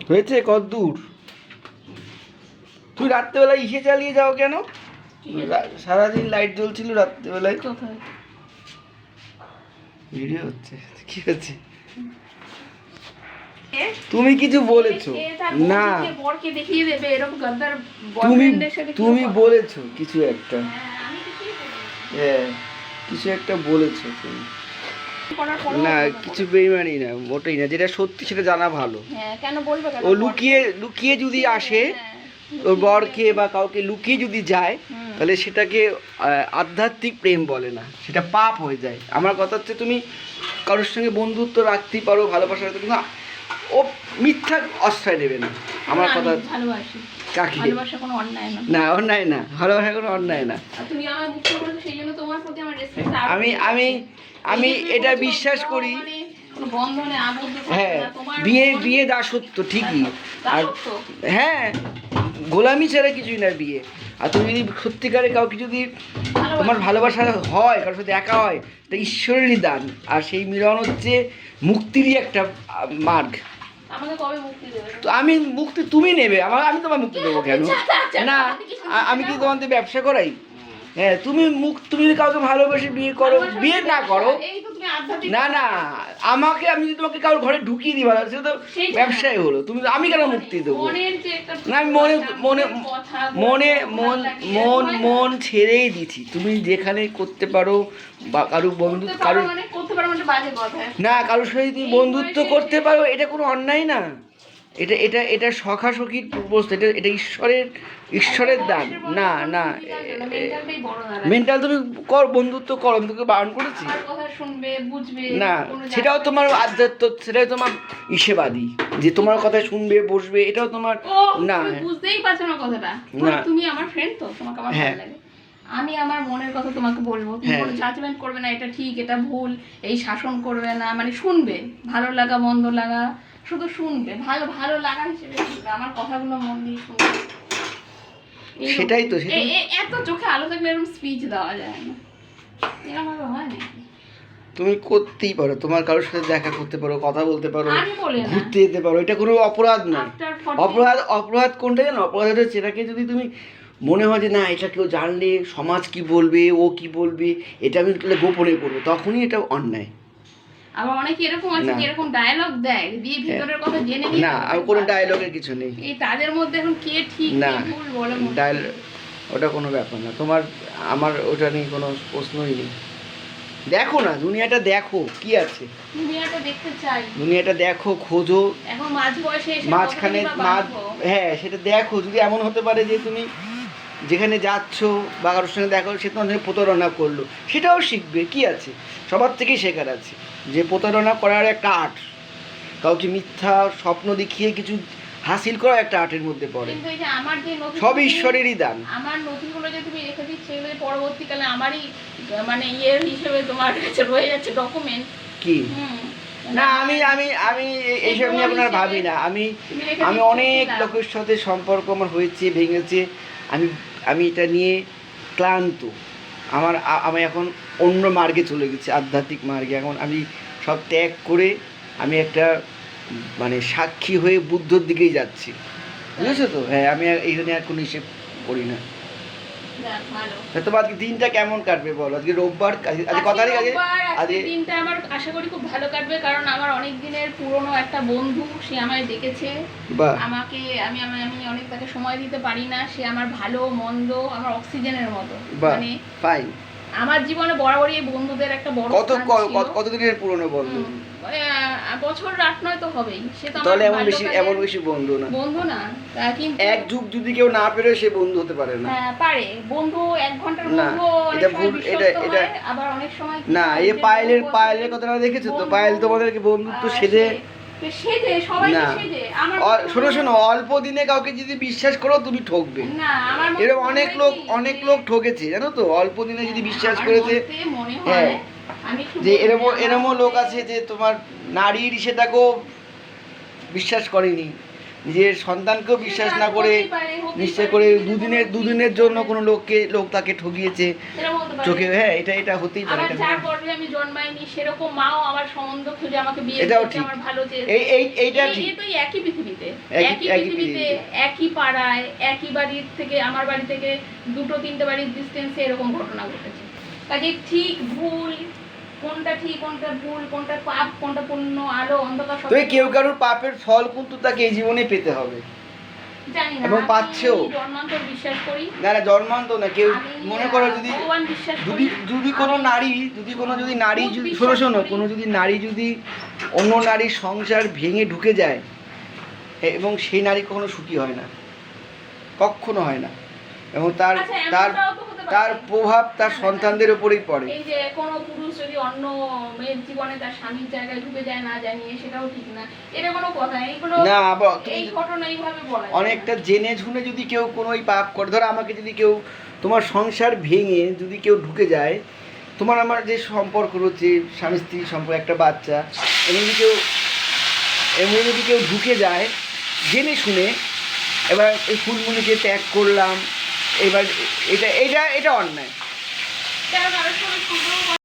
হয়েছে কতদূর? তুই রাত্রেবেলায় ইসে চালিয়ে যাও কেন? সারাদিন লাইট জ্বলছিল, রাত্রেবেলায় কোথায় ভিডিও হচ্ছে, কি হচ্ছে? তুমি কিছু বলেছো না, তুমি তুমি বলেছো কিছু একটা, হ্যাঁ কিছু একটা বলেছো তুমি। না কিছু বেইমানি না, মোটেই না, যেটা সত্যি সেটা জানা ভালো। ও লুকিয়ে লুকিয়ে যদি আসে, ওর বরকে বা কাউকে লুকিয়ে যদি যায়, তাহলে সেটাকে আধ্যাত্মিক প্রেম বলে না, সেটা পাপ হয়ে যায়। আমার কথা হচ্ছে তুমি কারোর সঙ্গে বন্ধুত্ব রাখতেই পারো, ভালোবাসা রাখতে, কিন্তু ও মিথ্যা আশ্রয় নেবে না। আমার কথা ভালোবাসি, কাকে? ভালোবাসা কোনো অন্যায় না। না অন্যায় না, ভালোবাসা কোনো অন্যায় না। তুমি আমায় মুক্ত করেছো, সেই জন্য তোমার প্রতি আমার রেসপেক্ট। আমি আমি আমি এটা বিশ্বাস করি, কোনো বন্ধনে আবদ্ধ থাকো হ্যাঁ না, তোমার বিয়ে বিয়ে দাসত্ব ঠিকই, আর হ্যাঁ গোলামি ছাড়া কিছুই না বিয়ে। আর তুমি যদি সত্যিকারে কাউকে যদি তোমার ভালোবাসা হয়, কারোর সাথে একা হয়, এটা ঈশ্বরেরই দান। আর সেই মিলন হচ্ছে মুক্তিরই একটা মার্গ। আমাকে কবে মুক্তি দেবে? তো আমি মুক্তি তুমি নেবে, আমি তোমার মুক্তি দেবো কেন? না আমি কি তোমাদের ব্যবসা করাই? হ্যাঁ তুমি তুমি যদি কাউকে ভালোবেসে বিয়ে করো, বিয়ে না করো, না না আমাকে, আমি যদি তোমাকে কারোর ঘরে ঢুকিয়ে দিই, সেটা তো ব্যবসায় হলো। তুমি আমি কেন মুক্তি দেবো? না আমি মনে মনে মনে মন মন মন ছেড়েই দিচ্ছি, তুমি যেখানে করতে পারো, বা কারো বন্ধু কারো না কারোর সাথে তুমি বন্ধুত্ব করতে পারো, এটা কোনো অন্যায় না। এটা এটা এটা সখাসখির বস্তু, এটা এটা ঈশ্বরের দান। না না মেন্টাল তুমি কর, বন্ধুত্ব করো, আমি তোকে বারণ করেছি না, সেটাও তোমার আধ্যাত্ম, সেটাও তোমার ইসেবাদী, যে তোমার কথা শুনবে বসবে, এটাও তোমার না। বুঝতেই পারছো না কথাটা, তুমি আমার ফ্রেন্ড তো, তোমাকে আমার ভালো লাগে, আমি আমার মনের কথা তোমাকে বলবো, তুমি কোনো জাজমেন্ট করবে না, এটা ঠিক এটা ভুল, এই শাসন করবে না, মানে শুনবে, ভালো লাগা মন্দ লাগা শুধু শুনবে, ভালো ভালো লাগা হিসেবে শুনবে, আমার কথাগুলো মন দিয়ে শুনবে। সেটাই তো, এত চোখে আলো থাকলে এরকম স্পিচ দেওয়া যায় না, এরকম ভাবে হয় নাকি? তুমি করতেই পারো, তোমার কারোর সাথে দেখা করতে পারো, কথা বলতে পারো, ঘুরতে যেতে পারো, এটা কোনো অপরাধ নয়। অপরাধ অপরাধ কোনটা জানো? অপরাধ হচ্ছে এটাকে যদি তুমি মনে হয় যে না এটা কেউ জানলে সমাজ কি বলবে, ও কি বলবে, এটা আমি গোপনে করবো, তখনই এটা অন্যায়। আবার অনেকে এরকম আছে যে এরকম ডায়লগ দেয়, দিয়ে ভিতরের কথা জেনে নিয়ে, না আর কোনো ডায়লগের কিছু নেই, এই তাদের মধ্যে এখন কে ঠিক কে ভুল বলে ডায়লগ ওটা কোনো ব্যাপার না। তোমার আমার ওটা নিয়ে কোনো প্রশ্নই নেই। দেখো না দুনিয়াটা, দেখো কি আছে, দুনিয়াটা দেখতে চাই, দুনিয়াটা দেখো, খোঁজো, এখন মাঝ বয়সে এসে মাঝখানে হ্যাঁ সেটা দেখো। যদি এমন হতে পারে যে তুমি যেখানে যাচ্ছ বা কারোর সঙ্গে দেখো সে তোমার সঙ্গে প্রতারণা করলো, সেটাও শিখবে, কি আছে, সবার থেকেই শেখার আছে। যে প্রতারণা করার একটা আর্ট, কাউকে মিথ্যা স্বপ্ন দেখিয়ে কিছু হাসিল করা একটা আর্টের মধ্যে পড়ে, সব ঈশ্বরেরই দান। আমার নথিগুলো যে তুমি রেখে দিচ্ছ, সেগুলো পরবর্তীকালে আমারই মানে ইয়ের হিসেবে তোমার কাছে রয়ে যাচ্ছে ডকুমেন্ট কি। না আমি আমি আমি এইসব নিয়ে এখন আর ভাবি না। আমি আমি অনেক লোকের সাথে সম্পর্ক আমার হয়েছে, ভেঙেছে, আমি আমি এটা নিয়ে ক্লান্ত। আমি এখন অন্য মার্গে চলে গেছি, আধ্যাত্মিক মার্গে। এখন আমি সব ত্যাগ করে আমি একটা মানে সাক্ষী হয়ে বুদ্ধর দিকেই যাচ্ছি, বুঝেছো তো? হ্যাঁ আমি এইখানে আর কোনো হিসেব করি না। তোমার আজকে দিনটা কেমন কাটবে বলো? আজকে রোববার, আজকে কত তারিখ? আজকে দিনটা আমার আশা করি খুব ভালো কাটবে, কারণ আমার অনেক দিনের পুরনো একটা বন্ধু, সে আমায় ডেকেছে আমাকে, আমি অনেক তাকে সময় দিতে পারি না, সে আমার ভালো মন্দ আমার অক্সিজেনের মতো। মানে ফাইন, আমার জীবনে বরাবরই এই বন্ধুদের একটা বড় কত দিনের পুরনো বন্ধু? বছর 8-9 তো হবেই। সে তো তাহলে এমন বেশি বন্ধু না, কিন্তু এক যুগ যদি কেউ না পেরে সে বন্ধু হতে পারে না। হ্যাঁ পারে, বন্ধু 1 ঘন্টার বন্ধু এটা ভুল, এটা আবার অনেক সময় না। এই পায়েলের কথাটা দেখেছো তো? পায়েল তোমাদেরকে বন্ধুত্ব সেজে শোনো অল্প দিনে কাউকে যদি বিশ্বাস করো তুমি ঠকবে। এরকম অনেক লোক ঠকেছে জানো তো, অল্প দিনে যদি বিশ্বাস করেছে। হ্যাঁ যে এরমও লোক আছে যে তোমার নারীর সেটাকেও বিশ্বাস করেনি, নিজের সন্তানকেও বিশ্বাস না করে নিশ্চয় করে দুদিনের জন্য কোনো লোক তাকে ঠকিয়েছে চোখে। হ্যাঁ, এটা হতেই পারে। যার গর্ভে আমি জন্মাইনি সেরকম মাও আমার সম্বন্ধ খুঁজে আমাকে বিয়ে এটাও করেছে, ঠিক। আমার ভালো চেয়েছে। এইটা ঠিক। এই তো একই পৃথিবীতে, একই পৃথিবীতে, একই পাড়ায়, একই বাড়ির থেকে, আমার বাড়ি থেকে 2-3টে বাড়ির ডিস্টেন্সে এরকম ঘটনা ঘটেছে। কাজে ঠিক ভুল কোনটা, ঠিক কোনটা ভুল, কোনটা পাপ কোনটা পুণ্য, আলো অন্ধকার সব। তো কেউ কারোর পাপের ফল কিন্তু তাকে এই জীবনে পেতে হবে, জানি না, এবং পাচ্ছেও। জন্মান্তর বিশ্বাস করি না জন্মান্তর না, কেউ মনে করো যদি ভগবান বিশ্বাস করি। যদি কোনো নারী শোনো কোনো যদি নারী যদি অন্য নারীর সংসার ভেঙে ঢুকে যায়, এবং সেই নারী কখনো সুখী হয় না, কখনো হয় না, এবং তার প্রভাব তার সন্তানদের উপরেই পড়ে। এই যে কোনো পুরুষ যদি অন্য মেয়ের জীবনে তার স্বামীর জায়গায় ঢুকে যায় না জানিয়ে, সেটাও ঠিক না। এটা কোনো কথা, এইগুলো না এই ঘটনা এইভাবে বলা অনেকটা জেনে শুনে যদি কেউ কোনো পাপ করে, ধরো আমাকে যদি কেউ তোমার সংসার ভেঙে যদি কেউ ঢুকে যায়, তোমার আমার যে সম্পর্ক রয়েছে, স্বামী স্ত্রীর সম্পর্ক, একটা বাচ্চা, এমনি যদি কেউ ঢুকে যায় জেনে শুনে, এবার এই ফুলমণিকে ত্যাগ করলাম, এবার এটা অন্যায়।